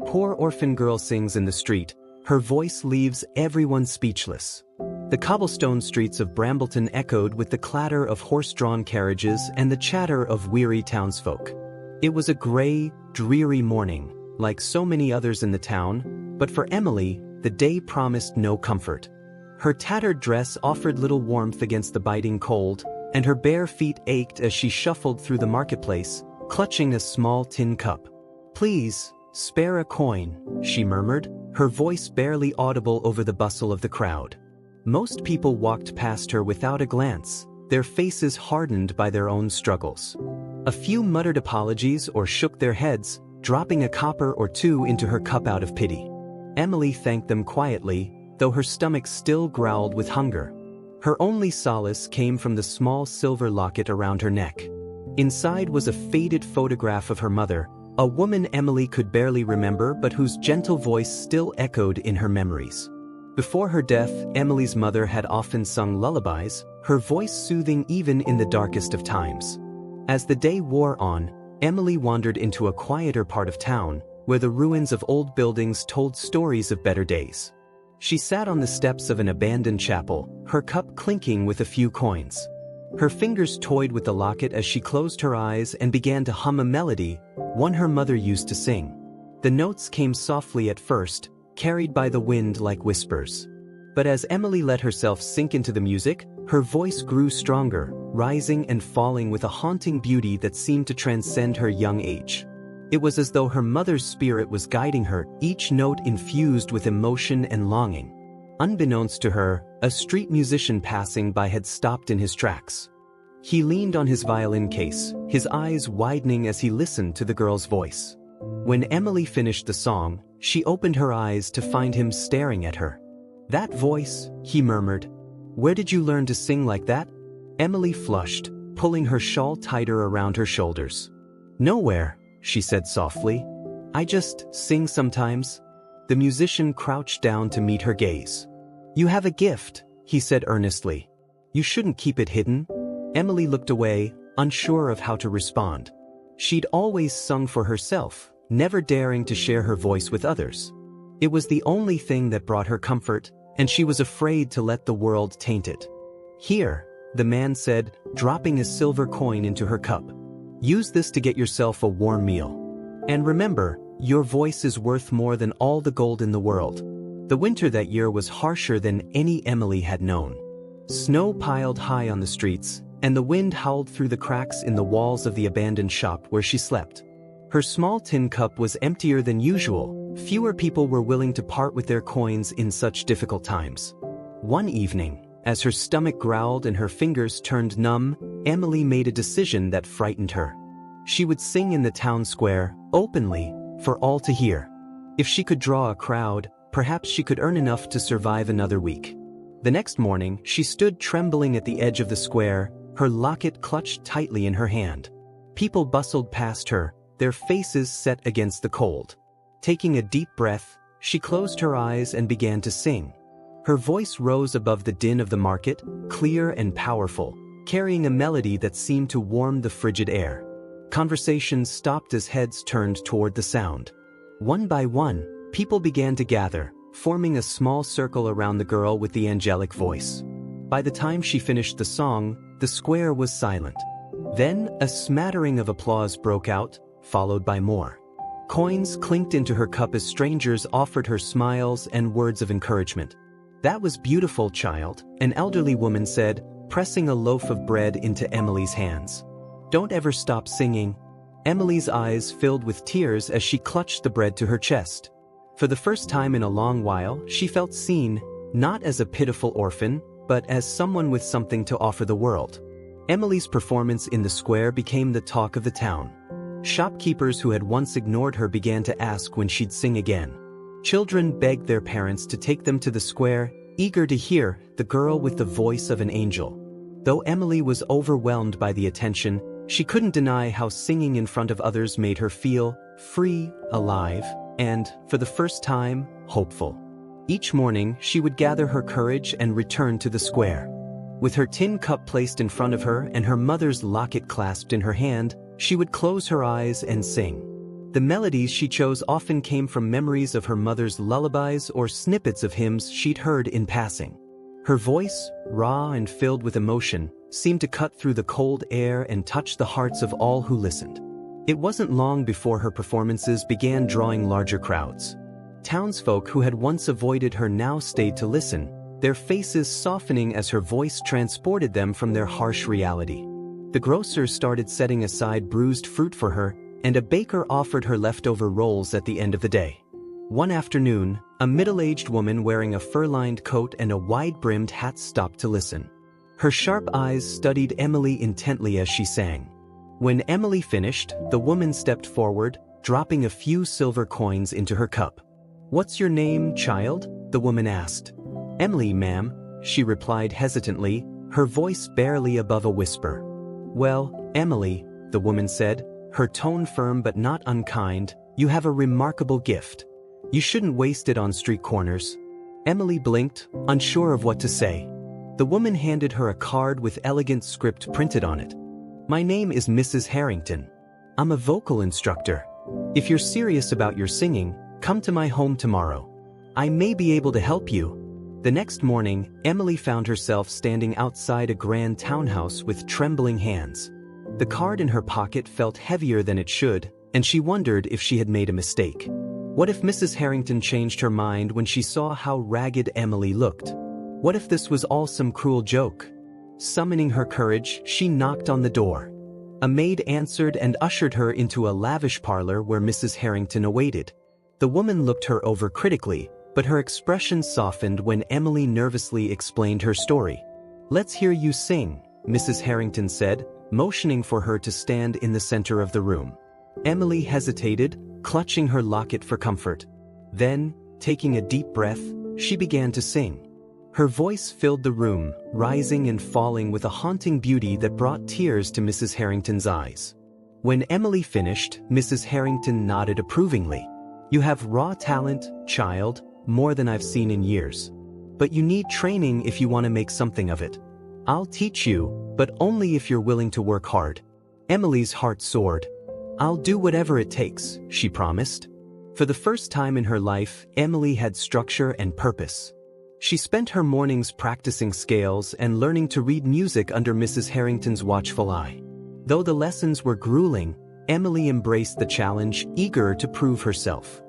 Poor orphan girl sings in the street, her voice leaves everyone speechless. The cobblestone streets of Brambleton echoed with the clatter of horse-drawn carriages and the chatter of weary townsfolk. It was a gray, dreary morning, like so many others in the town, but for Emily, the day promised no comfort. Her tattered dress offered little warmth against the biting cold, and her bare feet ached as she shuffled through the marketplace, clutching a small tin cup. "Please, spare a coin," she murmured, her voice barely audible over the bustle of the crowd. Most people walked past her without a glance, their faces hardened by their own struggles. A few muttered apologies or shook their heads, dropping a copper or two into her cup out of pity. Emily thanked them quietly, though her stomach still growled with hunger. Her only solace came from the small silver locket around her neck. Inside was a faded photograph of her mother, a woman Emily could barely remember but whose gentle voice still echoed in her memories. Before her death, Emily's mother had often sung lullabies, her voice soothing even in the darkest of times. As the day wore on, Emily wandered into a quieter part of town, where the ruins of old buildings told stories of better days. She sat on the steps of an abandoned chapel, her cup clinking with a few coins. Her fingers toyed with the locket as she closed her eyes and began to hum a melody, one her mother used to sing. The notes came softly at first, carried by the wind like whispers. But as Emily let herself sink into the music, her voice grew stronger, rising and falling with a haunting beauty that seemed to transcend her young age. It was as though her mother's spirit was guiding her, each note infused with emotion and longing. Unbeknownst to her, a street musician passing by had stopped in his tracks. He leaned on his violin case, his eyes widening as he listened to the girl's voice. When Emily finished the song, she opened her eyes to find him staring at her. "That voice," he murmured. "Where did you learn to sing like that?" Emily flushed, pulling her shawl tighter around her shoulders. "Nowhere," she said softly. "I just sing sometimes." The musician crouched down to meet her gaze. "You have a gift," he said earnestly. "You shouldn't keep it hidden." Emily looked away, unsure of how to respond. She'd always sung for herself, never daring to share her voice with others. It was the only thing that brought her comfort, and she was afraid to let the world taint it. "Here," the man said, dropping a silver coin into her cup. "Use this to get yourself a warm meal. And remember, your voice is worth more than all the gold in the world." The winter that year was harsher than any Emily had known. Snow piled high on the streets, and the wind howled through the cracks in the walls of the abandoned shop where she slept. Her small tin cup was emptier than usual, fewer people were willing to part with their coins in such difficult times. One evening, as her stomach growled and her fingers turned numb, Emily made a decision that frightened her. She would sing in the town square, openly, for all to hear. If she could draw a crowd, perhaps she could earn enough to survive another week. The next morning, she stood trembling at the edge of the square, her locket clutched tightly in her hand. People bustled past her, their faces set against the cold. Taking a deep breath, she closed her eyes and began to sing. Her voice rose above the din of the market, clear and powerful, carrying a melody that seemed to warm the frigid air. Conversations stopped as heads turned toward the sound. One by one, people began to gather, forming a small circle around the girl with the angelic voice. By the time she finished the song, the square was silent. Then, a smattering of applause broke out, followed by more. Coins clinked into her cup as strangers offered her smiles and words of encouragement. "That was beautiful, child," an elderly woman said, pressing a loaf of bread into Emily's hands. "Don't ever stop singing." Emily's eyes filled with tears as she clutched the bread to her chest. For the first time in a long while, she felt seen, not as a pitiful orphan, but as someone with something to offer the world. Emily's performance in the square became the talk of the town. Shopkeepers who had once ignored her began to ask when she'd sing again. Children begged their parents to take them to the square, eager to hear the girl with the voice of an angel. Though Emily was overwhelmed by the attention, she couldn't deny how singing in front of others made her feel free, alive, and, for the first time, hopeful. Each morning, she would gather her courage and return to the square. With her tin cup placed in front of her and her mother's locket clasped in her hand, she would close her eyes and sing. The melodies she chose often came from memories of her mother's lullabies or snippets of hymns she'd heard in passing. Her voice, raw and filled with emotion, seemed to cut through the cold air and touch the hearts of all who listened. It wasn't long before her performances began drawing larger crowds. Townsfolk who had once avoided her now stayed to listen, their faces softening as her voice transported them from their harsh reality. The grocer started setting aside bruised fruit for her, and a baker offered her leftover rolls at the end of the day. One afternoon, a middle-aged woman wearing a fur-lined coat and a wide-brimmed hat stopped to listen. Her sharp eyes studied Emily intently as she sang. When Emily finished, the woman stepped forward, dropping a few silver coins into her cup. "What's your name, child?" the woman asked. "Emily, ma'am," she replied hesitantly, her voice barely above a whisper. "Well, Emily," the woman said, her tone firm but not unkind, "you have a remarkable gift. You shouldn't waste it on street corners." Emily blinked, unsure of what to say. The woman handed her a card with elegant script printed on it. "My name is Mrs. Harrington. I'm a vocal instructor. If you're serious about your singing, come to my home tomorrow. I may be able to help you." The next morning, Emily found herself standing outside a grand townhouse with trembling hands. The card in her pocket felt heavier than it should, and she wondered if she had made a mistake. What if Mrs. Harrington changed her mind when she saw how ragged Emily looked? What if this was all some cruel joke? Summoning her courage, she knocked on the door. A maid answered and ushered her into a lavish parlor where Mrs. Harrington awaited. The woman looked her over critically, but her expression softened when Emily nervously explained her story. "Let's hear you sing," Mrs. Harrington said, motioning for her to stand in the center of the room. Emily hesitated, clutching her locket for comfort. Then, taking a deep breath, she began to sing. Her voice filled the room, rising and falling with a haunting beauty that brought tears to Mrs. Harrington's eyes. When Emily finished, Mrs. Harrington nodded approvingly. "You have raw talent, child, more than I've seen in years. But you need training if you want to make something of it. I'll teach you, but only if you're willing to work hard." Emily's heart soared. "I'll do whatever it takes," she promised. For the first time in her life, Emily had structure and purpose. She spent her mornings practicing scales and learning to read music under Mrs. Harrington's watchful eye. Though the lessons were grueling, Emily embraced the challenge, eager to prove herself.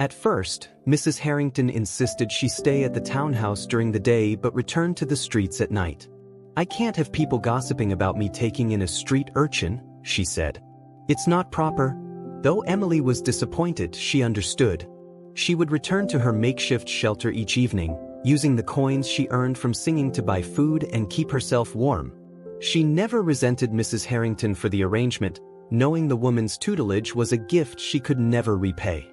At first, Mrs. Harrington insisted she stay at the townhouse during the day but return to the streets at night. "I can't have people gossiping about me taking in a street urchin," she said. "It's not proper." Though Emily was disappointed, she understood. She would return to her makeshift shelter each evening, using the coins she earned from singing to buy food and keep herself warm. She never resented Mrs. Harrington for the arrangement, knowing the woman's tutelage was a gift she could never repay.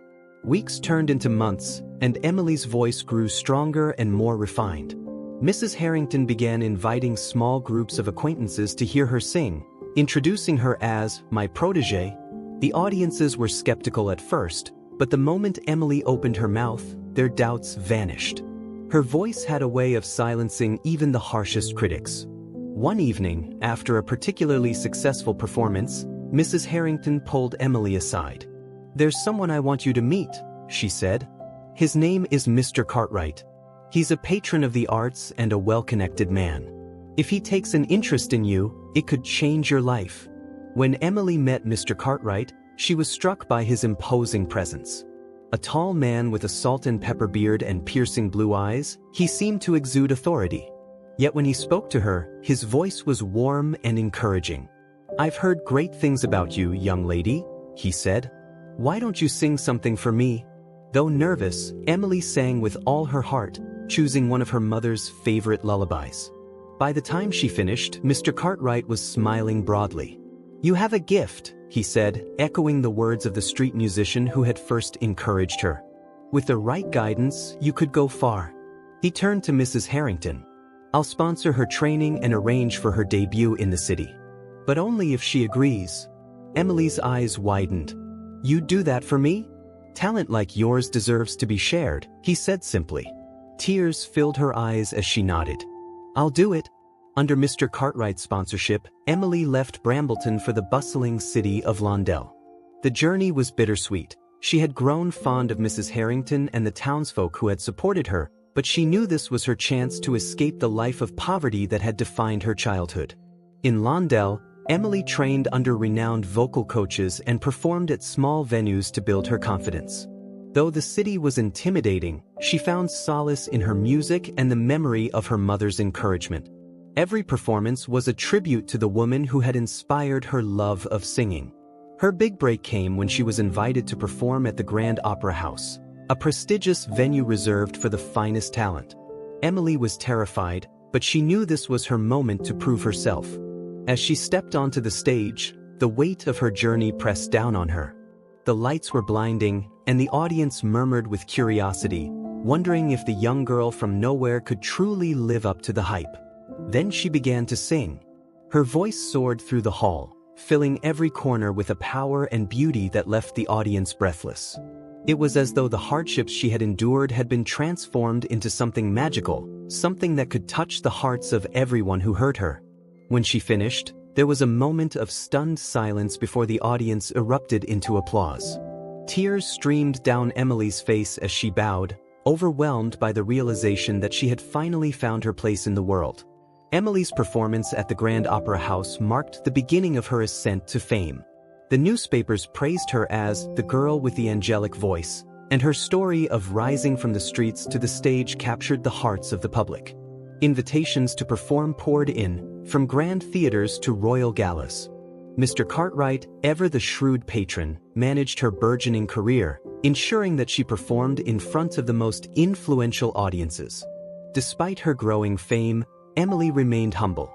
Weeks turned into months, and Emily's voice grew stronger and more refined. Mrs. Harrington began inviting small groups of acquaintances to hear her sing, introducing her as "my protégée." The audiences were skeptical at first, but the moment Emily opened her mouth, their doubts vanished. Her voice had a way of silencing even the harshest critics. One evening, after a particularly successful performance, Mrs. Harrington pulled Emily aside. "There's someone I want you to meet," she said. "His name is Mr. Cartwright. He's a patron of the arts and a well-connected man. If he takes an interest in you, it could change your life." When Emily met Mr. Cartwright, she was struck by his imposing presence. A tall man with a salt and pepper beard and piercing blue eyes, he seemed to exude authority. Yet when he spoke to her, his voice was warm and encouraging. "I've heard great things about you, young lady," he said. "Why don't you sing something for me?" Though nervous, Emily sang with all her heart, choosing one of her mother's favorite lullabies. By the time she finished, Mr. Cartwright was smiling broadly. "You have a gift," he said, echoing the words of the street musician who had first encouraged her. "With the right guidance, you could go far." He turned to Mrs. Harrington. "I'll sponsor her training and arrange for her debut in the city. But only if she agrees." Emily's eyes widened. "You'd do that for me? Talent like yours deserves to be shared," he said simply. Tears filled her eyes as she nodded. "I'll do it." Under Mr. Cartwright's sponsorship, Emily left Brambleton for the bustling city of Londell. The journey was bittersweet. She had grown fond of Mrs. Harrington and the townsfolk who had supported her, but she knew this was her chance to escape the life of poverty that had defined her childhood. In Lawndale, Emily trained under renowned vocal coaches and performed at small venues to build her confidence. Though the city was intimidating, she found solace in her music and the memory of her mother's encouragement. Every performance was a tribute to the woman who had inspired her love of singing. Her big break came when she was invited to perform at the Grand Opera House, a prestigious venue reserved for the finest talent. Emily was terrified, but she knew this was her moment to prove herself. As she stepped onto the stage, the weight of her journey pressed down on her. The lights were blinding, and the audience murmured with curiosity, wondering if the young girl from nowhere could truly live up to the hype. Then she began to sing. Her voice soared through the hall, filling every corner with a power and beauty that left the audience breathless. It was as though the hardships she had endured had been transformed into something magical, something that could touch the hearts of everyone who heard her. When she finished, there was a moment of stunned silence before the audience erupted into applause. Tears streamed down Emily's face as she bowed, overwhelmed by the realization that she had finally found her place in the world. Emily's performance at the Grand Opera House marked the beginning of her ascent to fame. The newspapers praised her as the girl with the angelic voice, and her story of rising from the streets to the stage captured the hearts of the public. Invitations to perform poured in, from grand theaters to royal galas. Mr. Cartwright, ever the shrewd patron, managed her burgeoning career, ensuring that she performed in front of the most influential audiences. Despite her growing fame, Emily remained humble.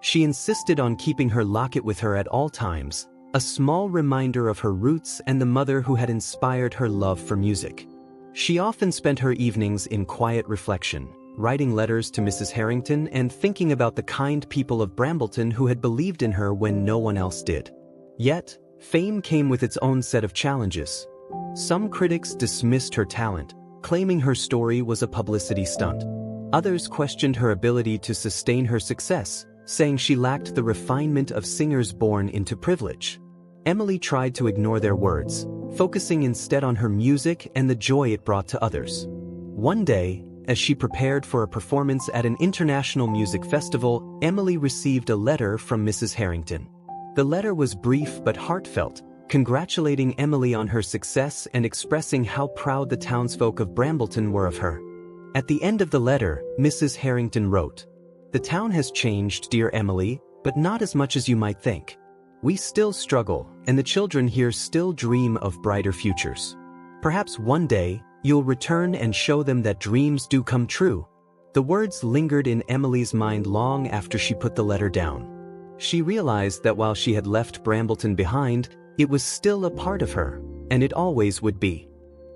She insisted on keeping her locket with her at all times, a small reminder of her roots and the mother who had inspired her love for music. She often spent her evenings in quiet reflection, writing letters to Mrs. Harrington and thinking about the kind people of Brambleton who had believed in her when no one else did. Yet, fame came with its own set of challenges. Some critics dismissed her talent, claiming her story was a publicity stunt. Others questioned her ability to sustain her success, saying she lacked the refinement of singers born into privilege. Emily tried to ignore their words, focusing instead on her music and the joy it brought to others. One day, as she prepared for a performance at an international music festival, Emily received a letter from Mrs. Harrington. The letter was brief but heartfelt, congratulating Emily on her success and expressing how proud the townsfolk of Brambleton were of her. At the end of the letter, Mrs. Harrington wrote, "The town has changed, dear Emily, but not as much as you might think. We still struggle, and the children here still dream of brighter futures. Perhaps one day, you'll return and show them that dreams do come true." The words lingered in Emily's mind long after she put the letter down. She realized that while she had left Brambleton behind, it was still a part of her, and it always would be.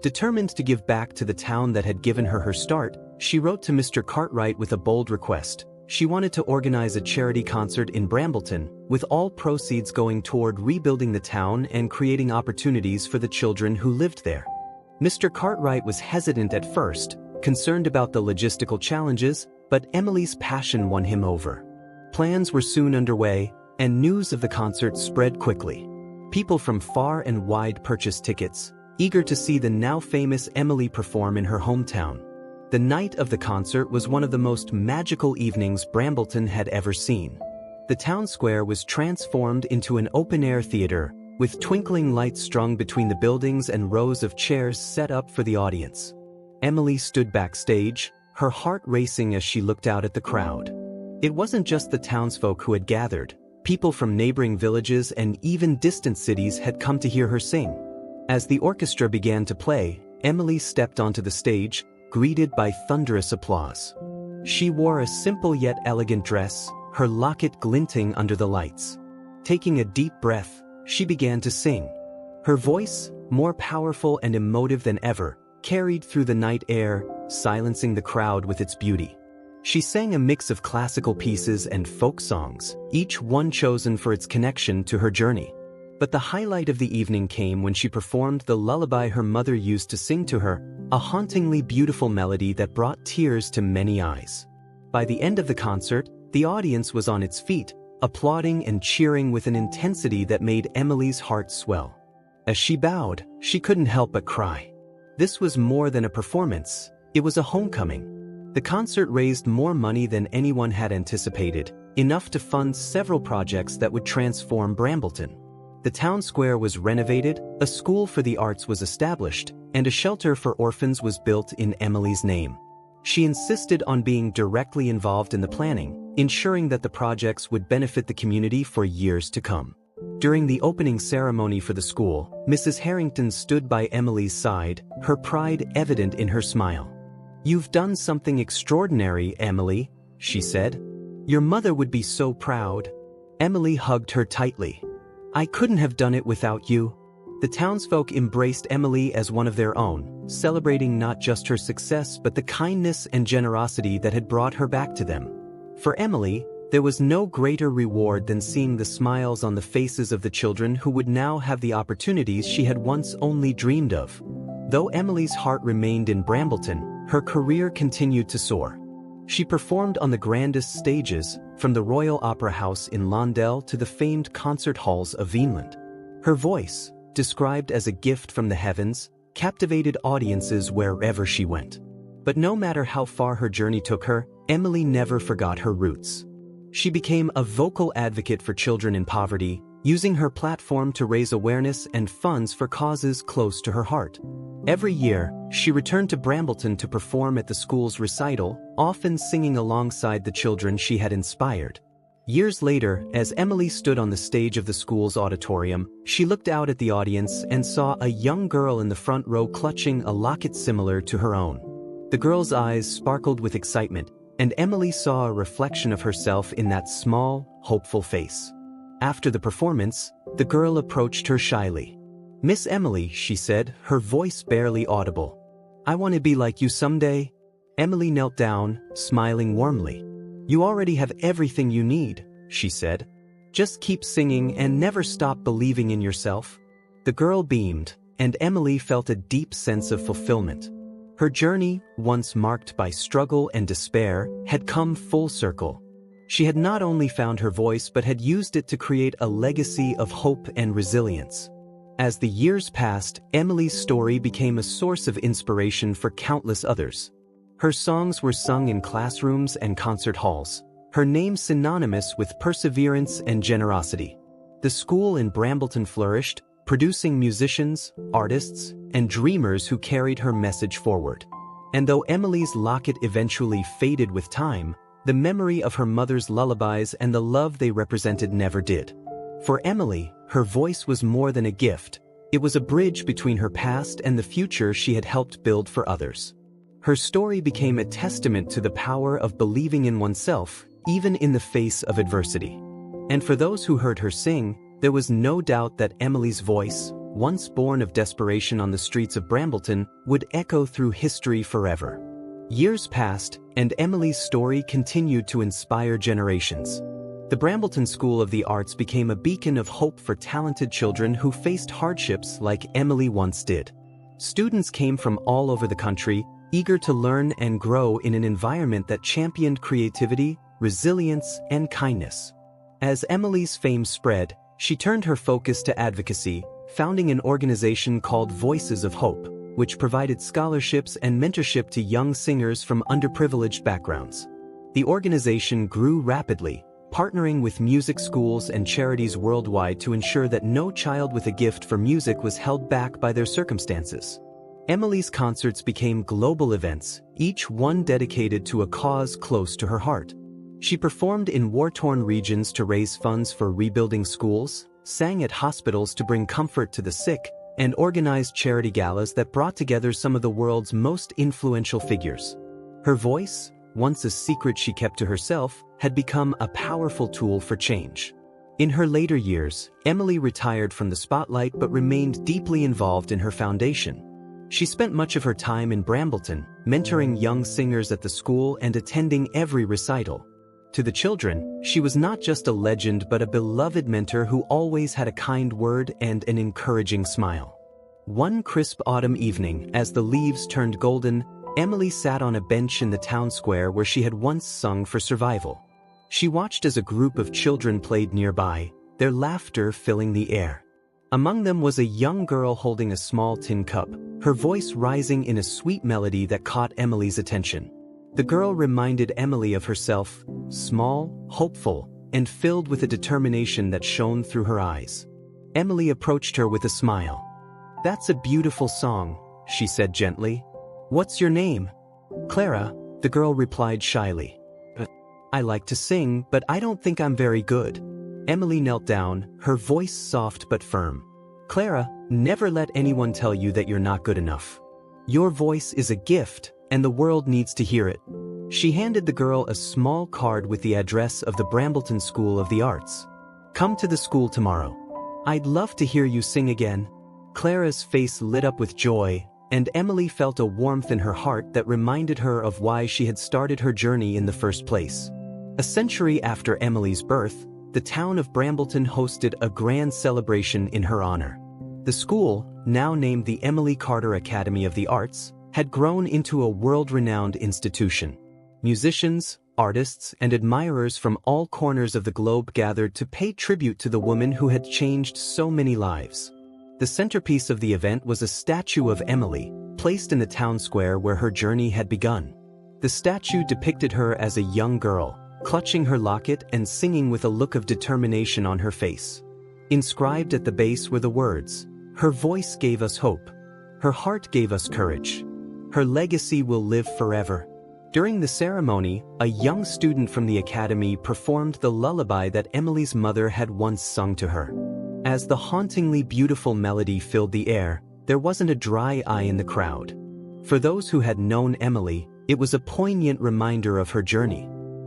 Determined to give back to the town that had given her her start, she wrote to Mr. Cartwright with a bold request. She wanted to organize a charity concert in Brambleton, with all proceeds going toward rebuilding the town and creating opportunities for the children who lived there. Mr. Cartwright was hesitant at first, concerned about the logistical challenges, but Emily's passion won him over. Plans were soon underway, and news of the concert spread quickly. People from far and wide purchased tickets, eager to see the now famous Emily perform in her hometown. The night of the concert was one of the most magical evenings Brambleton had ever seen. The town square was transformed into an open-air theater, with twinkling lights strung between the buildings and rows of chairs set up for the audience. Emily stood backstage, her heart racing as she looked out at the crowd. It wasn't just the townsfolk who had gathered. People from neighboring villages and even distant cities had come to hear her sing. As the orchestra began to play, Emily stepped onto the stage, greeted by thunderous applause. She wore a simple yet elegant dress, her locket glinting under the lights. Taking a deep breath, she began to sing. Her voice, more powerful and emotive than ever, carried through the night air, silencing the crowd with its beauty. She sang a mix of classical pieces and folk songs, each one chosen for its connection to her journey. But the highlight of the evening came when she performed the lullaby her mother used to sing to her, a hauntingly beautiful melody that brought tears to many eyes. By the end of the concert, the audience was on its feet, applauding and cheering with an intensity that made Emily's heart swell. As she bowed, she couldn't help but cry. This was more than a performance, it was a homecoming. The concert raised more money than anyone had anticipated, enough to fund several projects that would transform Brambleton. The town square was renovated, a school for the arts was established, and a shelter for orphans was built in Emily's name. She insisted on being directly involved in the planning, ensuring that the projects would benefit the community for years to come. During the opening ceremony for the school, Mrs. Harrington stood by Emily's side, her pride evident in her smile. "You've done something extraordinary, Emily," she said. "Your mother would be so proud." Emily hugged her tightly. "I couldn't have done it without you." The townsfolk embraced Emily as one of their own, celebrating not just her success but the kindness and generosity that had brought her back to them. For Emily, there was no greater reward than seeing the smiles on the faces of the children who would now have the opportunities she had once only dreamed of. Though Emily's heart remained in Brambleton, her career continued to soar. She performed on the grandest stages, from the Royal Opera House in Londell to the famed concert halls of Vinland. Her voice, described as a gift from the heavens, captivated audiences wherever she went. But no matter how far her journey took her, Emily never forgot her roots. She became a vocal advocate for children in poverty, using her platform to raise awareness and funds for causes close to her heart. Every year, she returned to Brambleton to perform at the school's recital, often singing alongside the children she had inspired. Years later, as Emily stood on the stage of the school's auditorium, she looked out at the audience and saw a young girl in the front row clutching a locket similar to her own. The girl's eyes sparkled with excitement, and Emily saw a reflection of herself in that small, hopeful face. After the performance, the girl approached her shyly. "Miss Emily," she said, her voice barely audible. "I want to be like you someday." Emily knelt down, smiling warmly. "You already have everything you need," she said. "Just keep singing and never stop believing in yourself." The girl beamed, and Emily felt a deep sense of fulfillment. Her journey, once marked by struggle and despair, had come full circle. She had not only found her voice but had used it to create a legacy of hope and resilience. As the years passed, Emily's story became a source of inspiration for countless others. Her songs were sung in classrooms and concert halls, her name synonymous with perseverance and generosity. The school in Brambleton flourished, producing musicians, artists, and dreamers who carried her message forward. And though Emily's locket eventually faded with time, the memory of her mother's lullabies and the love they represented never did. For Emily, her voice was more than a gift. It was a bridge between her past and the future she had helped build for others. Her story became a testament to the power of believing in oneself, even in the face of adversity. And for those who heard her sing, there was no doubt that Emily's voice, once born of desperation on the streets of Brambleton, would echo through history forever. Years passed, and Emily's story continued to inspire generations. The Brambleton School of the Arts became a beacon of hope for talented children who faced hardships like Emily once did. Students came from all over the country, eager to learn and grow in an environment that championed creativity, resilience, and kindness. As Emily's fame spread, she turned her focus to advocacy, founding an organization called Voices of Hope, which provided scholarships and mentorship to young singers from underprivileged backgrounds. The organization grew rapidly, partnering with music schools and charities worldwide to ensure that no child with a gift for music was held back by their circumstances. Emily's concerts became global events, each one dedicated to a cause close to her heart. She performed in war-torn regions to raise funds for rebuilding schools, sang at hospitals to bring comfort to the sick, and organized charity galas that brought together some of the world's most influential figures. Her voice, once a secret she kept to herself, had become a powerful tool for change. In her later years, Emily retired from the spotlight but remained deeply involved in her foundation. She spent much of her time in Brambleton, mentoring young singers at the school and attending every recital. To the children, she was not just a legend but a beloved mentor who always had a kind word and an encouraging smile. One crisp autumn evening, as the leaves turned golden, Emily sat on a bench in the town square where she had once sung for survival. She watched as a group of children played nearby, their laughter filling the air. Among them was a young girl holding a small tin cup, her voice rising in a sweet melody that caught Emily's attention. The girl reminded Emily of herself, small, hopeful, and filled with a determination that shone through her eyes. Emily approached her with a smile. "That's a beautiful song," she said gently. "What's your name?" "Clara," the girl replied shyly. "I like to sing, but I don't think I'm very good." Emily knelt down, her voice soft but firm. "Clara, never let anyone tell you that you're not good enough. Your voice is a gift, and the world needs to hear it." She handed the girl a small card with the address of the Brambleton School of the Arts. "Come to the school tomorrow. I'd love to hear you sing again." Clara's face lit up with joy, and Emily felt a warmth in her heart that reminded her of why she had started her journey in the first place. A century after Emily's birth, the town of Brambleton hosted a grand celebration in her honor. The school, now named the Emily Carter Academy of the Arts, had grown into a world-renowned institution. Musicians, artists, and admirers from all corners of the globe gathered to pay tribute to the woman who had changed so many lives. The centerpiece of the event was a statue of Emily, placed in the town square where her journey had begun. The statue depicted her as a young girl, clutching her locket and singing with a look of determination on her face. Inscribed at the base were the words, "Her voice gave us hope. Her heart gave us courage. Her legacy will live forever." During the ceremony, a young student from the academy performed the lullaby that Emily's mother had once sung to her. As the hauntingly beautiful melody filled the air, there wasn't a dry eye in the crowd. For those who had known Emily, it was a poignant reminder of her journey.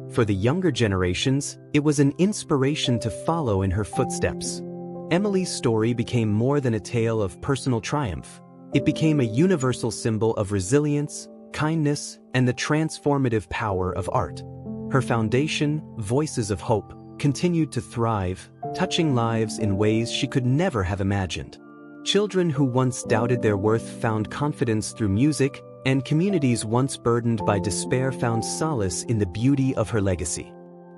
For the younger generations, it was an inspiration to follow in her footsteps. Emily's story became more than a tale of personal triumph. It became a universal symbol of resilience, kindness, and the transformative power of art. Her foundation, Voices of Hope, continued to thrive, touching lives in ways she could never have imagined. Children who once doubted their worth found confidence through music, and communities once burdened by despair found solace in the beauty of her legacy.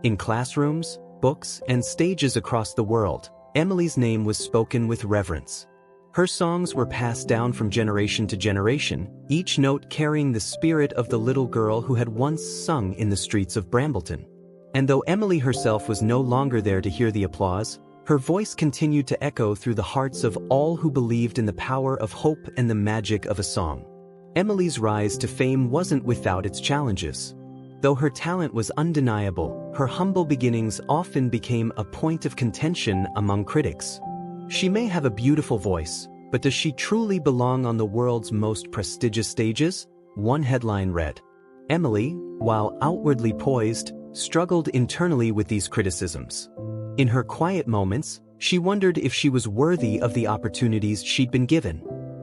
In classrooms, books, and stages across the world, Emily's name was spoken with reverence. Her songs were passed down from generation to generation, each note carrying the spirit of the little girl who had once sung in the streets of Brambleton. And though Emily herself was no longer there to hear the applause, her voice continued to echo through the hearts of all who believed in the power of hope and the magic of a song. Emily's rise to fame wasn't without its challenges. Though her talent was undeniable, her humble beginnings often became a point of contention among critics. She may have a beautiful voice, but does she truly belong on the world's most prestigious stages? One headline read, "Emily, while outwardly poised, struggled internally with these criticisms. In her quiet moments, she wondered if she was worthy of the opportunities she'd been given."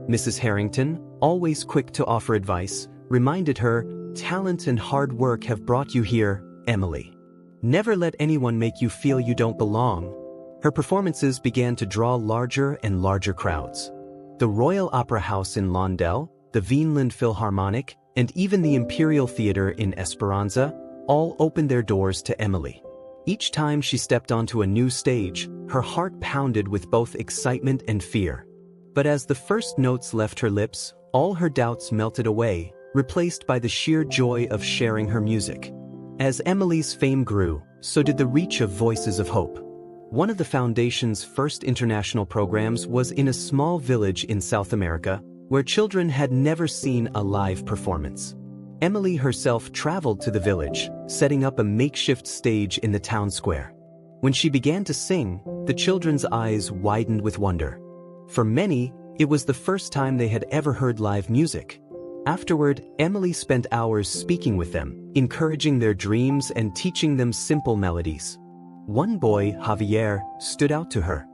Mrs. Harrington, always quick to offer advice, reminded her, "Talent and hard work have brought you here, Emily. Never let anyone make you feel you don't belong." Her performances began to draw larger and larger crowds. The Royal Opera House in Londell, the Vinland Philharmonic, and even the Imperial Theatre in Esperanza all opened their doors to Emily. Each time she stepped onto a new stage, her heart pounded with both excitement and fear. But as the first notes left her lips, all her doubts melted away, replaced by the sheer joy of sharing her music. As Emily's fame grew, so did the reach of Voices of Hope. One of the Foundation's first international programs was in a small village in South America, where children had never seen a live performance. Emily herself traveled to the village, setting up a makeshift stage in the town square. When she began to sing, the children's eyes widened with wonder. For many, it was the first time they had ever heard live music. Afterward, Emily spent hours speaking with them, encouraging their dreams and teaching them simple melodies. One boy, Javier, stood out to her.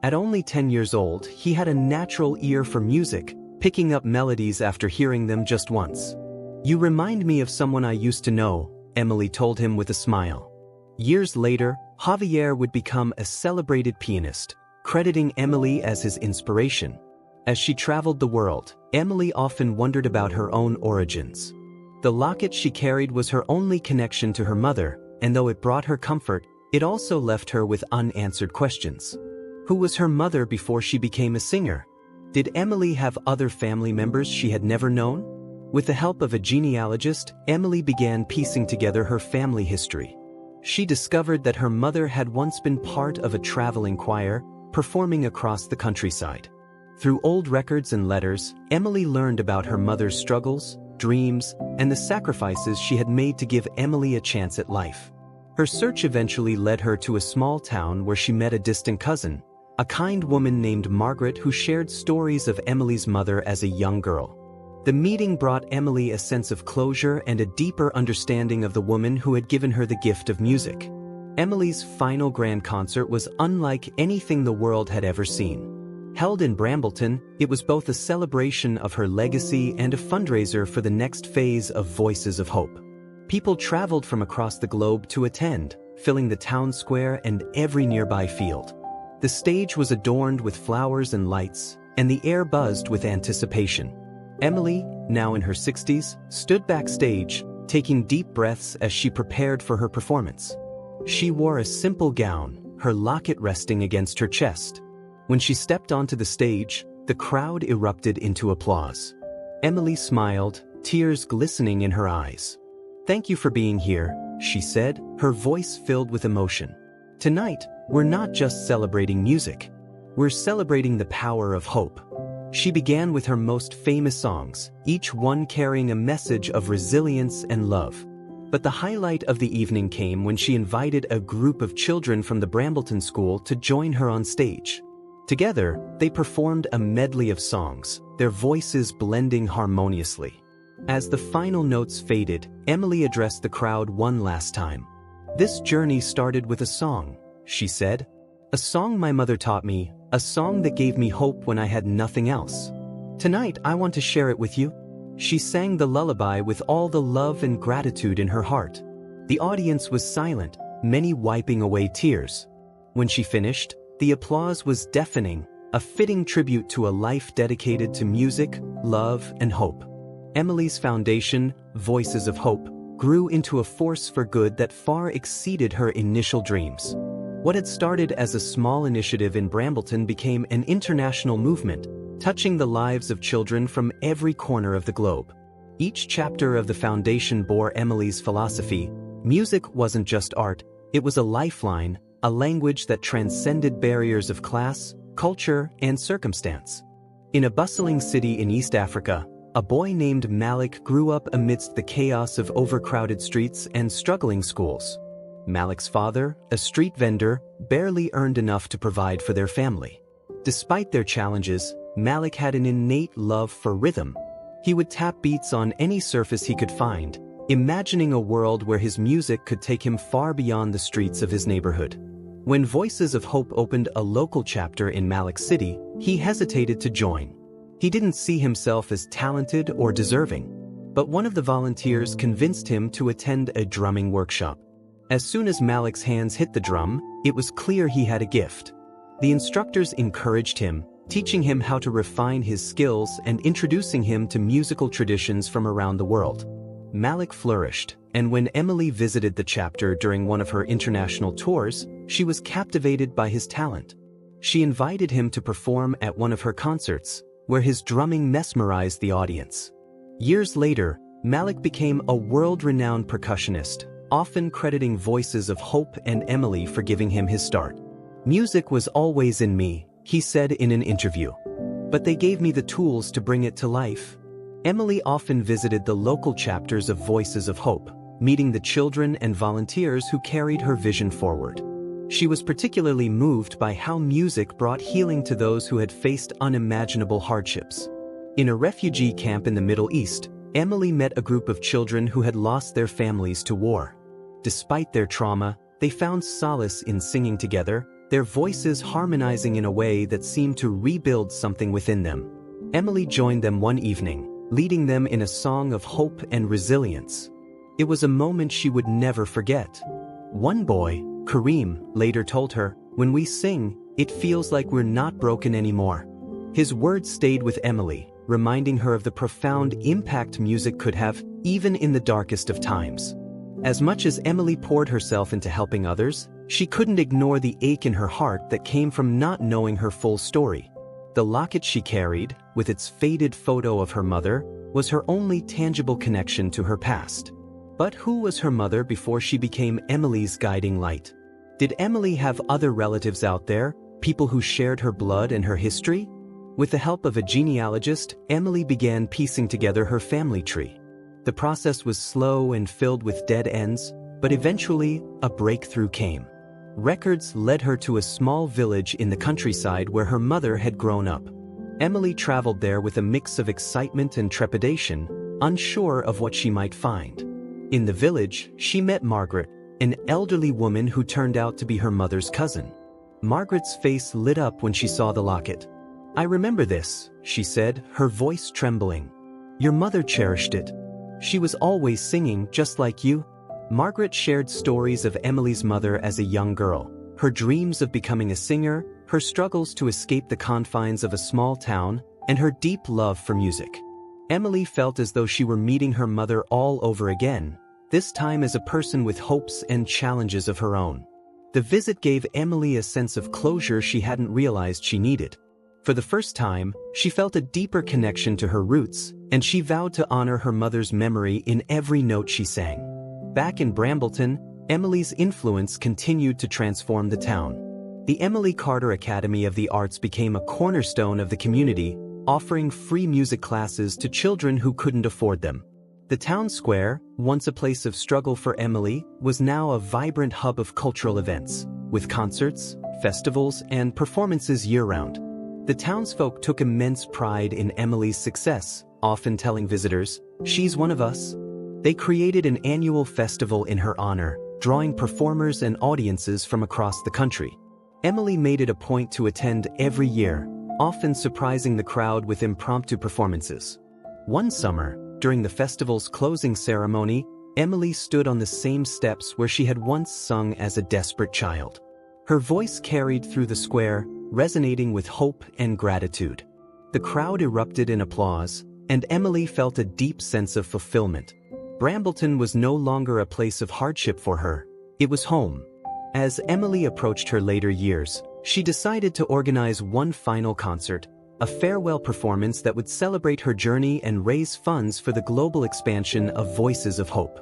At only 10 years old, he had a natural ear for music, picking up melodies after hearing them just once. "You remind me of someone I used to know," Emily told him with a smile. Years later, Javier would become a celebrated pianist, crediting Emily as his inspiration. As she traveled the world, Emily often wondered about her own origins. The locket she carried was her only connection to her mother, and though it brought her comfort, it also left her with unanswered questions. Who was her mother before she became a singer? Did Emily have other family members she had never known? With the help of a genealogist, Emily began piecing together her family history. She discovered that her mother had once been part of a traveling choir, performing across the countryside. Through old records and letters, Emily learned about her mother's struggles, dreams, and the sacrifices she had made to give Emily a chance at life. Her search eventually led her to a small town where she met a distant cousin, a kind woman named Margaret who shared stories of Emily's mother as a young girl. The meeting brought Emily a sense of closure and a deeper understanding of the woman who had given her the gift of music. Emily's final grand concert was unlike anything the world had ever seen. Held in Brambleton, it was both a celebration of her legacy and a fundraiser for the next phase of Voices of Hope. People traveled from across the globe to attend, filling the town square and every nearby field. The stage was adorned with flowers and lights, and the air buzzed with anticipation. Emily, now in her 60s, stood backstage, taking deep breaths as she prepared for her performance. She wore a simple gown, her locket resting against her chest. When she stepped onto the stage, the crowd erupted into applause. Emily smiled, tears glistening in her eyes. "Thank you for being here," she said, her voice filled with emotion. "Tonight, we're not just celebrating music. We're celebrating the power of hope." She began with her most famous songs, each one carrying a message of resilience and love. But the highlight of the evening came when she invited a group of children from the Brambleton School to join her on stage. Together, they performed a medley of songs, their voices blending harmoniously. As the final notes faded, Emily addressed the crowd one last time. "This journey started with a song," she said. "A song my mother taught me, a song that gave me hope when I had nothing else. Tonight I want to share it with you." She sang the lullaby with all the love and gratitude in her heart. The audience was silent, many wiping away tears. When she finished, the applause was deafening, a fitting tribute to a life dedicated to music, love, and hope. Emily's foundation, Voices of Hope, grew into a force for good that far exceeded her initial dreams. What had started as a small initiative in Brambleton became an international movement, touching the lives of children from every corner of the globe. Each chapter of the foundation bore Emily's philosophy. Music wasn't just art, it was a lifeline, a language that transcended barriers of class, culture, and circumstance. In a bustling city in East Africa, a boy named Malik grew up amidst the chaos of overcrowded streets and struggling schools. Malik's father, a street vendor, barely earned enough to provide for their family. Despite their challenges, Malik had an innate love for rhythm. He would tap beats on any surface he could find, imagining a world where his music could take him far beyond the streets of his neighborhood. When Voices of Hope opened a local chapter in Malik City, he hesitated to join. He didn't see himself as talented or deserving, but one of the volunteers convinced him to attend a drumming workshop. As soon as Malik's hands hit the drum, it was clear he had a gift. The instructors encouraged him, teaching him how to refine his skills and introducing him to musical traditions from around the world. Malik flourished, and when Emily visited the chapter during one of her international tours, she was captivated by his talent. She invited him to perform at one of her concerts, where his drumming mesmerized the audience. Years later, Malik became a world-renowned percussionist, often crediting Voices of Hope and Emily for giving him his start. "Music was always in me," he said in an interview. "But they gave me the tools to bring it to life." Emily often visited the local chapters of Voices of Hope, meeting the children and volunteers who carried her vision forward. She was particularly moved by how music brought healing to those who had faced unimaginable hardships. In a refugee camp in the Middle East, Emily met a group of children who had lost their families to war. Despite their trauma, they found solace in singing together, their voices harmonizing in a way that seemed to rebuild something within them. Emily joined them one evening, leading them in a song of hope and resilience. It was a moment she would never forget. One boy, Kareem, later told her, "When we sing, it feels like we're not broken anymore." His words stayed with Emily, reminding her of the profound impact music could have, even in the darkest of times. As much as Emily poured herself into helping others, She couldn't ignore the ache in her heart that came from not knowing her full story. The locket she carried, with its faded photo of her mother, was her only tangible connection to her past. But who was her mother before she became Emily's guiding light? Did Emily have other relatives out there, people who shared her blood and her history? With the help of a genealogist, Emily began piecing together her family tree. The process was slow and filled with dead ends, but eventually, a breakthrough came. Records led her to a small village in the countryside where her mother had grown up. Emily traveled there with a mix of excitement and trepidation, unsure of what she might find. In the village, she met Margaret, an elderly woman who turned out to be her mother's cousin. Margaret's face lit up when she saw the locket. "I remember this," she said, her voice trembling. "Your mother cherished it. She was always singing, just like you." Margaret shared stories of Emily's mother as a young girl, her dreams of becoming a singer, her struggles to escape the confines of a small town, and her deep love for music. Emily felt as though she were meeting her mother all over again, this time as a person with hopes and challenges of her own. The visit gave Emily a sense of closure she hadn't realized she needed. For the first time, she felt a deeper connection to her roots, and she vowed to honor her mother's memory in every note she sang. Back in Brambleton, Emily's influence continued to transform the town. The Emily Carter Academy of the Arts became a cornerstone of the community, offering free music classes to children who couldn't afford them. The town square, once a place of struggle for Emily, was now a vibrant hub of cultural events, with concerts, festivals, and performances year-round. The townsfolk took immense pride in Emily's success, often telling visitors, "She's one of us." They created an annual festival in her honor, drawing performers and audiences from across the country. Emily made it a point to attend every year, often surprising the crowd with impromptu performances. One summer, during the festival's closing ceremony, Emily stood on the same steps where she had once sung as a desperate child. Her voice carried through the square, resonating with hope and gratitude. The crowd erupted in applause, and Emily felt a deep sense of fulfillment. Brambleton was no longer a place of hardship for her. It was home. As Emily approached her later years, she decided to organize one final concert, a farewell performance that would celebrate her journey and raise funds for the global expansion of Voices of Hope.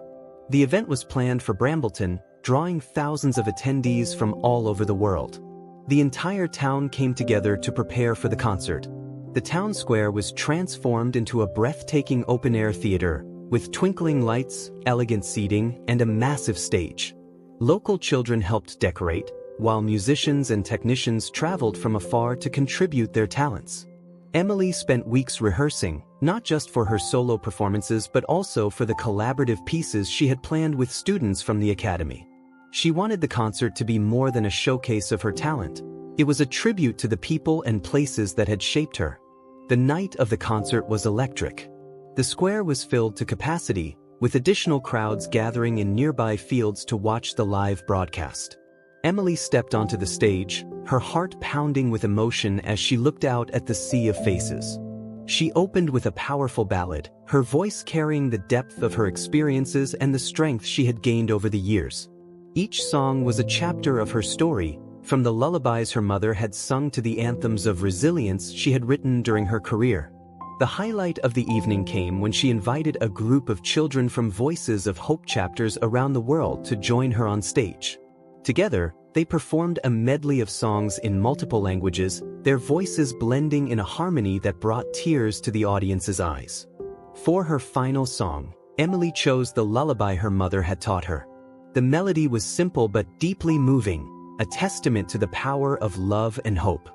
The event was planned for Brambleton, drawing thousands of attendees from all over the world. The entire town came together to prepare for the concert. The town square was transformed into a breathtaking open-air theater, with twinkling lights, elegant seating, and a massive stage. Local children helped decorate, while musicians and technicians traveled from afar to contribute their talents. Emily spent weeks rehearsing, not just for her solo performances but also for the collaborative pieces she had planned with students from the academy. She wanted the concert to be more than a showcase of her talent. It was a tribute to the people and places that had shaped her. The night of the concert was electric. The square was filled to capacity, with additional crowds gathering in nearby fields to watch the live broadcast. Emily stepped onto the stage, her heart pounding with emotion as she looked out at the sea of faces. She opened with a powerful ballad, her voice carrying the depth of her experiences and the strength she had gained over the years. Each song was a chapter of her story, from the lullabies her mother had sung to the anthems of resilience she had written during her career. The highlight of the evening came when she invited a group of children from Voices of Hope chapters around the world to join her on stage. Together, they performed a medley of songs in multiple languages, their voices blending in a harmony that brought tears to the audience's eyes. For her final song, Emily chose the lullaby her mother had taught her. The melody was simple but deeply moving, a testament to the power of love and hope.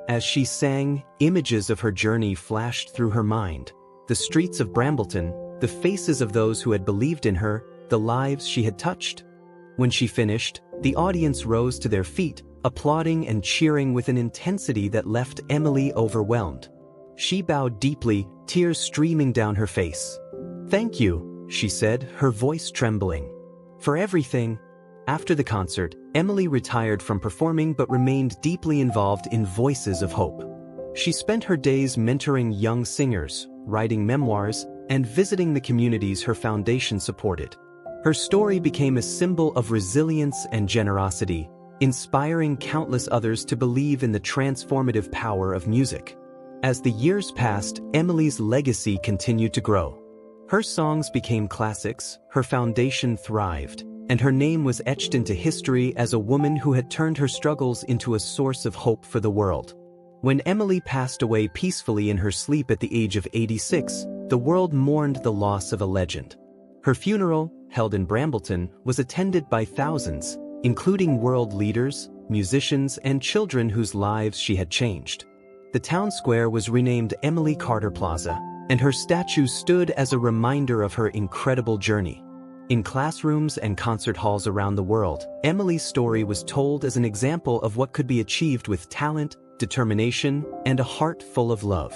As she sang, images of her journey flashed through her mind. The streets of Brambleton, the faces of those who had believed in her, the lives she had touched. When she finished, the audience rose to their feet, applauding and cheering with an intensity that left Emily overwhelmed. She bowed deeply, tears streaming down her face. "Thank you," she said, her voice trembling. "For everything." After the concert, Emily retired from performing but remained deeply involved in Voices of Hope. She spent her days mentoring young singers, writing memoirs, and visiting the communities her foundation supported. Her story became a symbol of resilience and generosity, inspiring countless others to believe in the transformative power of music. As the years passed, Emily's legacy continued to grow. Her songs became classics, her foundation thrived, and her name was etched into history as a woman who had turned her struggles into a source of hope for the world. When Emily passed away peacefully in her sleep at the age of 86, the world mourned the loss of a legend. Her funeral, held in Brambleton, was attended by thousands, including world leaders, musicians, and children whose lives she had changed. The town square was renamed Emily Carter Plaza, and her statue stood as a reminder of her incredible journey. In classrooms and concert halls around the world, Emily's story was told as an example of what could be achieved with talent, determination, and a heart full of love.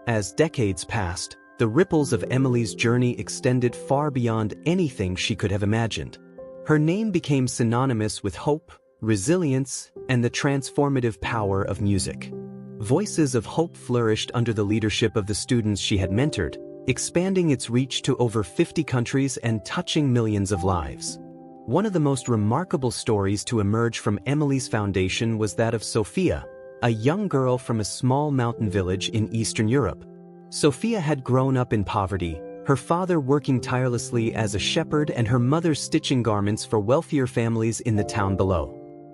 As decades passed, the ripples of Emily's journey extended far beyond anything she could have imagined. Her name became synonymous with hope, resilience, and the transformative power of music. Voices of Hope flourished under the leadership of the students she had mentored, expanding its reach to over 50 countries and touching millions of lives. One of the most remarkable stories to emerge from Emily's foundation was that of Sophia, a young girl from a small mountain village in Eastern Europe. Sophia had grown up in poverty, her father working tirelessly as a shepherd and her mother stitching garments for wealthier families in the town below.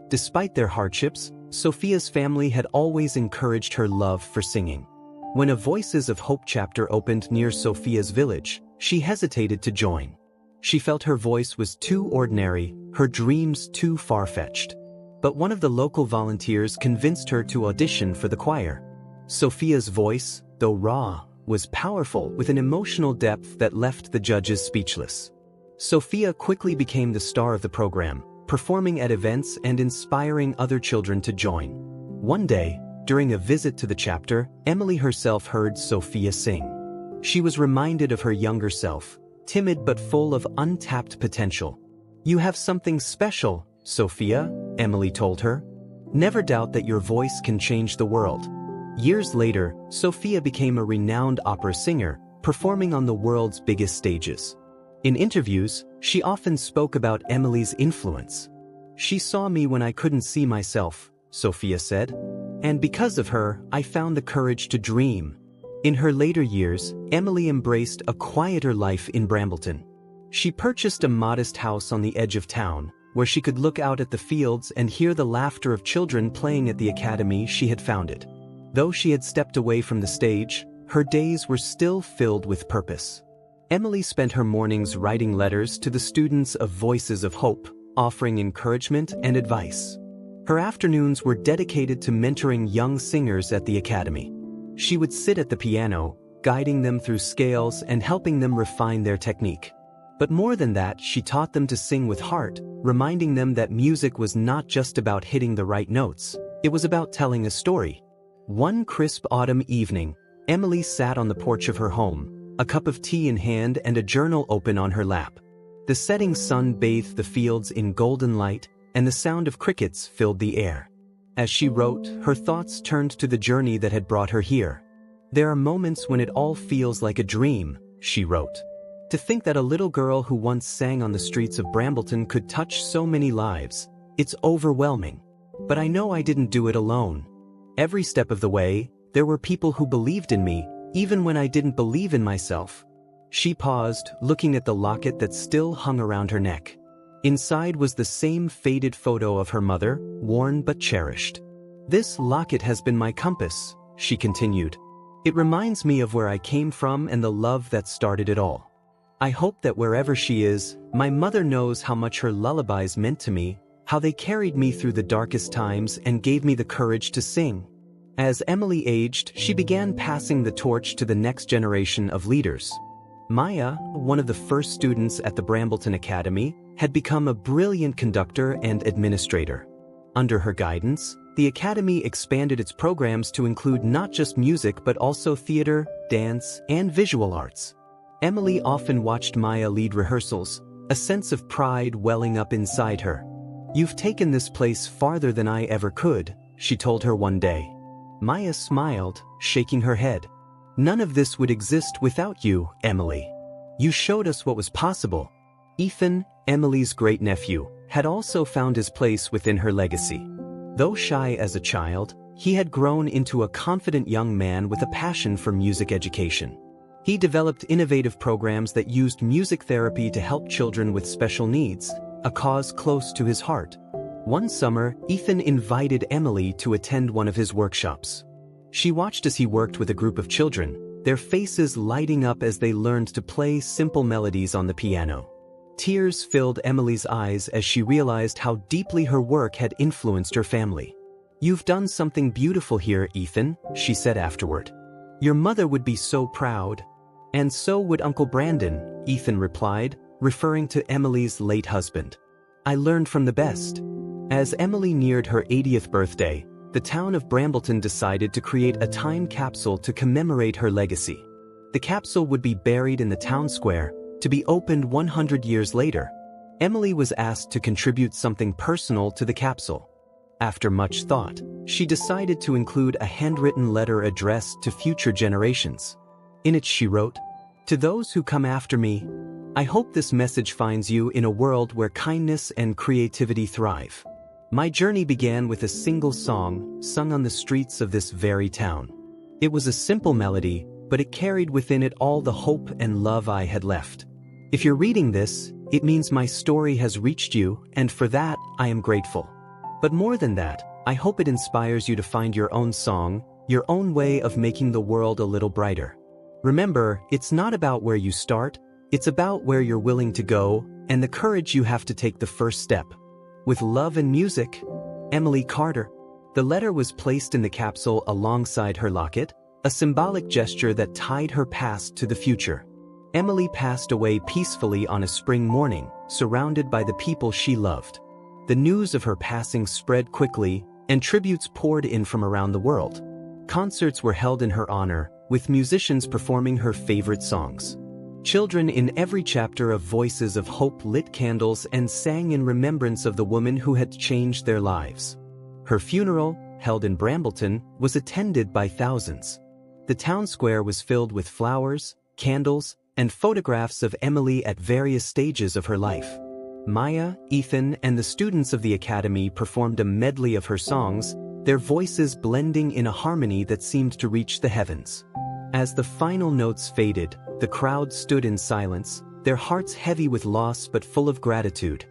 Despite their hardships, Sophia's family had always encouraged her love for singing. When a Voices of Hope chapter opened near Sophia's village, she hesitated to join. She felt her voice was too ordinary, her dreams too far-fetched. But one of the local volunteers convinced her to audition for the choir. Sophia's voice, though raw, was powerful with an emotional depth that left the judges speechless. Sophia quickly became the star of the program, performing at events and inspiring other children to join. One day, during a visit to the chapter, Emily herself heard Sophia sing. She was reminded of her younger self, timid but full of untapped potential. "You have something special, Sophia," Emily told her. "Never doubt that your voice can change the world." Years later, Sophia became a renowned opera singer, performing on the world's biggest stages. In interviews, she often spoke about Emily's influence. "She saw me when I couldn't see myself," Sophia said. "And because of her, I found the courage to dream." In her later years, Emily embraced a quieter life in Brambleton. She purchased a modest house on the edge of town, where she could look out at the fields and hear the laughter of children playing at the academy she had founded. Though she had stepped away from the stage, her days were still filled with purpose. Emily spent her mornings writing letters to the students of Voices of Hope, offering encouragement and advice. Her afternoons were dedicated to mentoring young singers at the academy. She would sit at the piano, guiding them through scales and helping them refine their technique. But more than that, she taught them to sing with heart, reminding them that music was not just about hitting the right notes, it was about telling a story. One crisp autumn evening, Emily sat on the porch of her home, a cup of tea in hand and a journal open on her lap. The setting sun bathed the fields in golden light, and the sound of crickets filled the air. As she wrote, her thoughts turned to the journey that had brought her here. "There are moments when it all feels like a dream," she wrote. "To think that a little girl who once sang on the streets of Brambleton could touch so many lives, it's overwhelming. But I know I didn't do it alone. Every step of the way, there were people who believed in me, even when I didn't believe in myself." She paused, looking at the locket that still hung around her neck. Inside was the same faded photo of her mother, worn but cherished. "This locket has been my compass," she continued. "It reminds me of where I came from and the love that started it all. I hope that wherever she is, my mother knows how much her lullabies meant to me, how they carried me through the darkest times and gave me the courage to sing." As Emily aged, she began passing the torch to the next generation of leaders. Maya, one of the first students at the Brambleton Academy, had become a brilliant conductor and administrator. Under her guidance, the Academy expanded its programs to include not just music but also theater, dance, and visual arts. Emily often watched Maya lead rehearsals, a sense of pride welling up inside her. "You've taken this place farther than I ever could," she told her one day. Maya smiled, shaking her head. "None of this would exist without you, Emily. You showed us what was possible." Ethan, Emily's great-nephew, had also found his place within her legacy. Though shy as a child, he had grown into a confident young man with a passion for music education. He developed innovative programs that used music therapy to help children with special needs, a cause close to his heart. One summer, Ethan invited Emily to attend one of his workshops. She watched as he worked with a group of children, their faces lighting up as they learned to play simple melodies on the piano. Tears filled Emily's eyes as she realized how deeply her work had influenced her family. "You've done something beautiful here, Ethan," she said afterward. "Your mother would be so proud." "And so would Uncle Brandon," Ethan replied, referring to Emily's late husband. "I learned from the best." As Emily neared her 80th birthday, the town of Brambleton decided to create a time capsule to commemorate her legacy. The capsule would be buried in the town square, to be opened 100 years later. Emily was asked to contribute something personal to the capsule. After much thought, she decided to include a handwritten letter addressed to future generations. In it she wrote, "To those who come after me, I hope this message finds you in a world where kindness and creativity thrive. My journey began with a single song sung on the streets of this very town. It was a simple melody, but it carried within it all the hope and love I had left. If you're reading this, it means my story has reached you, and for that, I am grateful. But more than that, I hope it inspires you to find your own song, your own way of making the world a little brighter. Remember, it's not about where you start, it's about where you're willing to go, and the courage you have to take the first step. With love and music, Emily Carter." The letter was placed in the capsule alongside her locket, a symbolic gesture that tied her past to the future. Emily passed away peacefully on a spring morning, surrounded by the people she loved. The news of her passing spread quickly, and tributes poured in from around the world. Concerts were held in her honor, with musicians performing her favorite songs. Children in every chapter of Voices of Hope lit candles and sang in remembrance of the woman who had changed their lives. Her funeral, held in Brambleton, was attended by thousands. The town square was filled with flowers, candles, and photographs of Emily at various stages of her life. Maya, Ethan, and the students of the academy performed a medley of her songs, their voices blending in a harmony that seemed to reach the heavens. As the final notes faded, the crowd stood in silence, their hearts heavy with loss but full of gratitude.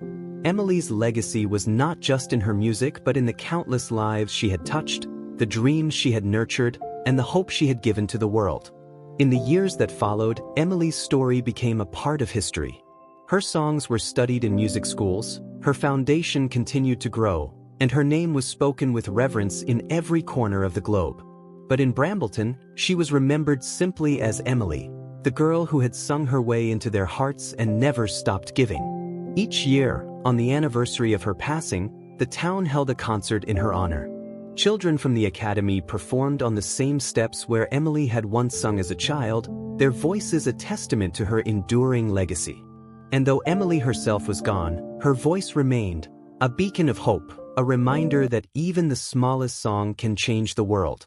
Emily's legacy was not just in her music but in the countless lives she had touched, the dreams she had nurtured, and the hope she had given to the world. In the years that followed, Emily's story became a part of history. Her songs were studied in music schools, her foundation continued to grow, and her name was spoken with reverence in every corner of the globe. But in Brambleton, she was remembered simply as Emily, the girl who had sung her way into their hearts and never stopped giving. Each year, on the anniversary of her passing, the town held a concert in her honor. Children from the academy performed on the same steps where Emily had once sung as a child, their voices a testament to her enduring legacy. And though Emily herself was gone, her voice remained, a beacon of hope, a reminder that even the smallest song can change the world.